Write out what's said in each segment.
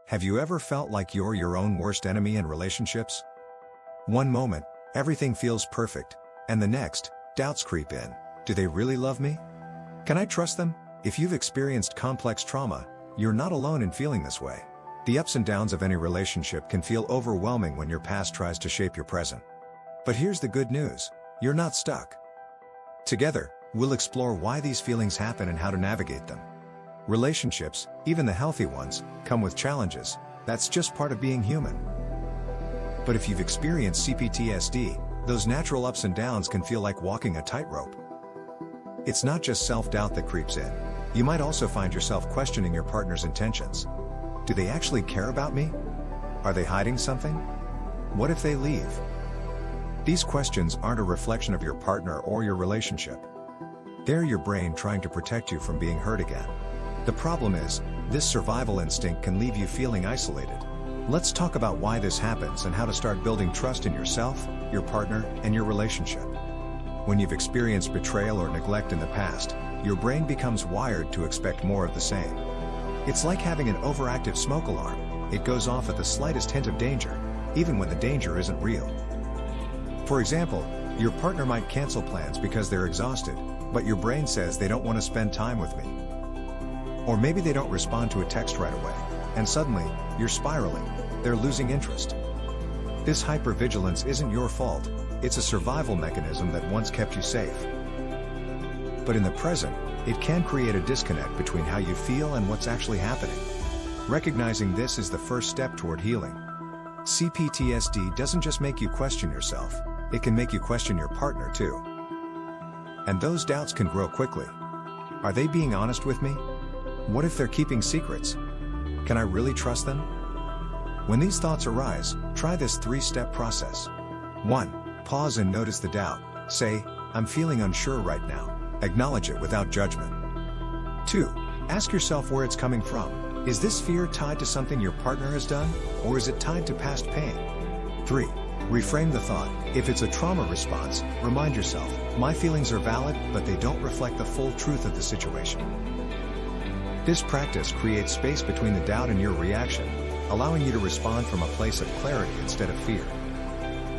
Have you ever felt like you're your own worst enemy in relationships? One moment, everything feels perfect, and the next, doubts creep in. Do they really love me? Can I trust them? If you've experienced complex trauma, you're not alone in feeling this way. The ups and downs of any relationship can feel overwhelming when your past tries to shape your present. But here's the good news: you're not stuck. Together, we'll explore why these feelings happen and how to navigate them. Relationships, even the healthy ones, come with challenges. That's just part of being human. But if you've experienced CPTSD, those natural ups and downs can feel like walking a tightrope. It's not just self-doubt that creeps in. You might also find yourself questioning your partner's intentions. Do they actually care about me? Are they hiding something? What if they leave? These questions aren't a reflection of your partner or your relationship. They're your brain trying to protect you from being hurt again. The problem is, this survival instinct can leave you feeling isolated. Let's talk about why this happens and how to start building trust in yourself, your partner, and your relationship. When you've experienced betrayal or neglect in the past, your brain becomes wired to expect more of the same. It's like having an overactive smoke alarm. It goes off at the slightest hint of danger, even when the danger isn't real. For example, your partner might cancel plans because they're exhausted, but your brain says they don't want to spend time with me. Or maybe they don't respond to a text right away, and suddenly, you're spiraling. They're losing interest. This hypervigilance isn't your fault. It's a survival mechanism that once kept you safe. But in the present, it can create a disconnect between how you feel and what's actually happening. Recognizing this is the first step toward healing. CPTSD doesn't just make you question yourself, it can make you question your partner too. And those doubts can grow quickly. Are they being honest with me? What if they're keeping secrets? Can I really trust them? When these thoughts arise, try this 3-step process. 1. Pause and notice the doubt. Say, I'm feeling unsure right now. Acknowledge it without judgment. 2. Ask yourself where it's coming from. Is this fear tied to something your partner has done, or is it tied to past pain? 3. Reframe the thought. If it's a trauma response, remind yourself, my feelings are valid, but they don't reflect the full truth of the situation. This practice creates space between the doubt and your reaction, allowing you to respond from a place of clarity instead of fear.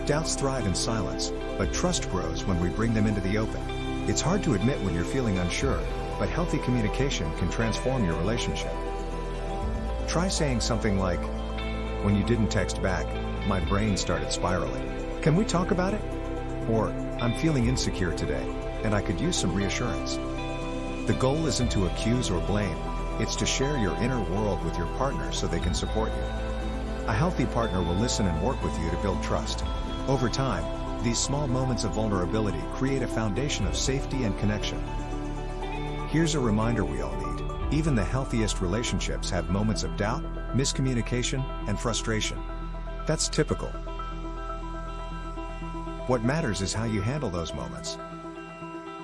Doubts thrive in silence, but trust grows when we bring them into the open. It's hard to admit when you're feeling unsure, but healthy communication can transform your relationship. Try saying something like, when you didn't text back, my brain started spiraling. Can we talk about it? Or, I'm feeling insecure today, and I could use some reassurance. The goal isn't to accuse or blame, it's to share your inner world with your partner so they can support you. A healthy partner will listen and work with you to build trust. Over time, these small moments of vulnerability create a foundation of safety and connection. Here's a reminder we all need. Even the healthiest relationships have moments of doubt, miscommunication, and frustration. That's typical. What matters is how you handle those moments.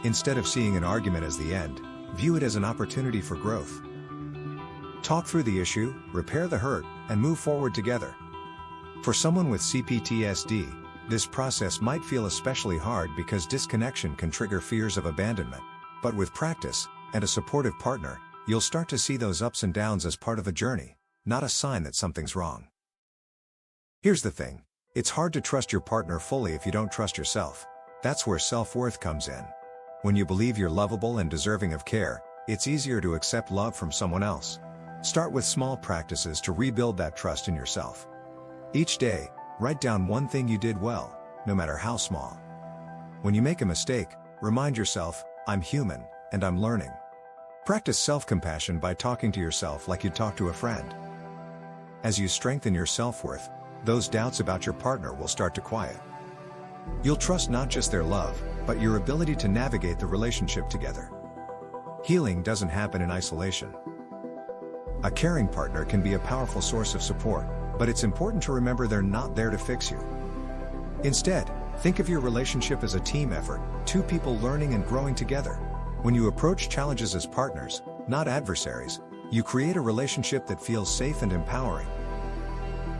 Instead of seeing an argument as the end, view it as an opportunity for growth. Talk through the issue, repair the hurt, and move forward together. For someone with CPTSD, this process might feel especially hard because disconnection can trigger fears of abandonment. But with practice, and a supportive partner, you'll start to see those ups and downs as part of the journey, not a sign that something's wrong. Here's the thing. It's hard to trust your partner fully if you don't trust yourself. That's where self-worth comes in. When you believe you're lovable and deserving of care, it's easier to accept love from someone else. Start with small practices to rebuild that trust in yourself. Each day, write down one thing you did well, no matter how small. When you make a mistake, remind yourself, I'm human, and I'm learning. Practice self-compassion by talking to yourself like you'd talk to a friend. As you strengthen your self-worth, those doubts about your partner will start to quiet. You'll trust not just their love, but your ability to navigate the relationship together. Healing doesn't happen in isolation. A caring partner can be a powerful source of support, but it's important to remember they're not there to fix you. Instead, think of your relationship as a team effort, two people learning and growing together. When you approach challenges as partners, not adversaries, you create a relationship that feels safe and empowering.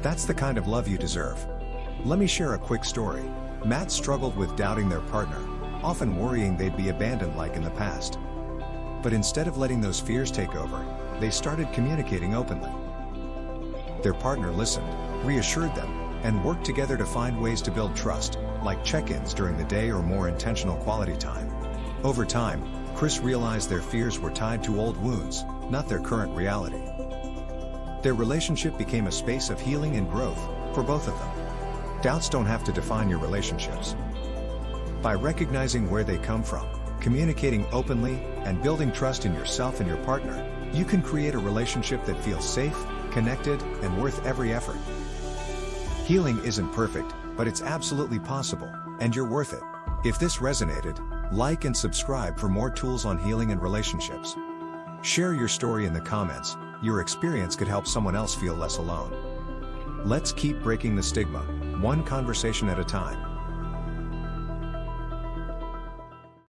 That's the kind of love you deserve. Let me share a quick story. Matt struggled with doubting their partner, often worrying they'd be abandoned like in the past. But instead of letting those fears take over, they started communicating openly. Their partner listened, reassured them, and worked together to find ways to build trust, like check-ins during the day or more intentional quality time. Over time, Chris realized their fears were tied to old wounds, not their current reality. Their relationship became a space of healing and growth for both of them. Doubts don't have to define your relationships. By recognizing where they come from, communicating openly, and building trust in yourself and your partner, you can create a relationship that feels safe, connected, and worth every effort. Healing isn't perfect, but it's absolutely possible, and you're worth it. If this resonated, like and subscribe for more tools on healing and relationships. Share your story in the comments. Your experience could help someone else feel less alone. Let's keep breaking the stigma, one conversation at a time.